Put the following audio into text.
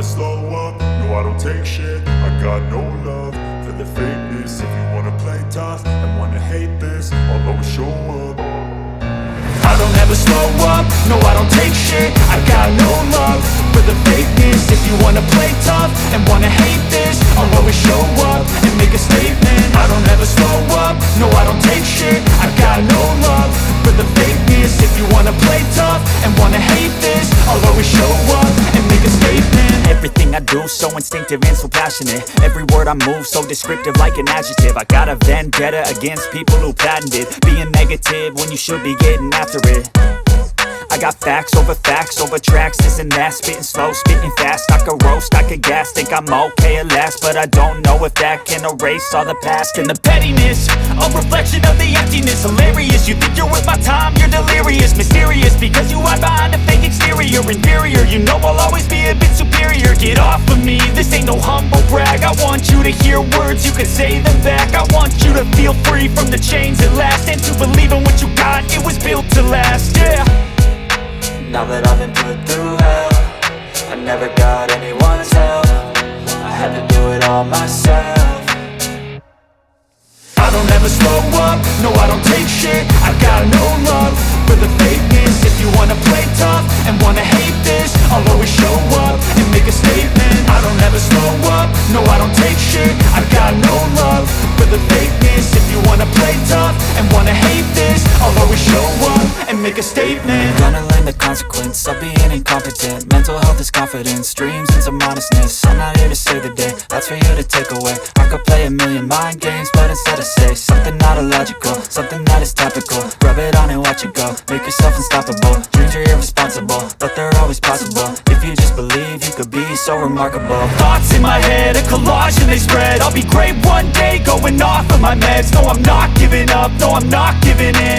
slow up, no I don't take shit. I got no love for the fakeness. If you wanna play tough and wanna hate this, I'll always show up. I don't ever slow up, no I don't take shit. I got no love for the fakeness. If you wanna play tough and wanna hate this, I'll always show up and make a statement. I don't ever slow up, no I don't take shit. I got no love for the fakeness. If you wanna play tough and wanna hate this, I'll always show up and make a statement. Everything I do so instinctive and so passionate. Every word I move so descriptive like an adjective. I got a vendetta against people who patented being negative when you should be getting after it. I got facts over tracks, this and that. Spitting slow, spitting fast, I could roast, I could gas. Think I'm okay at last, but I don't know if that can erase all the past. And the pettiness, a reflection of the emptiness. Hilarious, you think you're worth my time, you're delirious. Mysterious, because you hide behind a fake exterior. Inferior, you know I'll always be a bit superior. Get off of me, this ain't no humble brag. I want you to hear words, you can say them back. I want you to feel free from the chains at last, and to believe in what you got, it was built to last, yeah. Now that I've been put through hell, I never got anyone's help. I had to do it all myself. I don't ever slow up, no I don't take shit. I got no love for the fakeness. If you wanna play tough and wanna hate this, I'll always show up and make a statement. I don't ever slow up, no I don't take shit. I got no love for the fakeness. If you wanna play tough and wanna hate this, I'll always show up and make a statement. Gonna learn the consequence of being incompetent. Mental health is confidence, dreams and some honestness. I'm not here to save the day, that's for you to take away. I could play a million mind games, but instead I say something not illogical, something that is topical. Rub it on and watch it go, make yourself unstoppable. Dreams are irresponsible, but they're always possible. If you just believe, you could be so remarkable. Thoughts in my head, a collage and they spread. I'll be great one day, going off of my meds. No, I'm not giving up, no, I'm not giving in.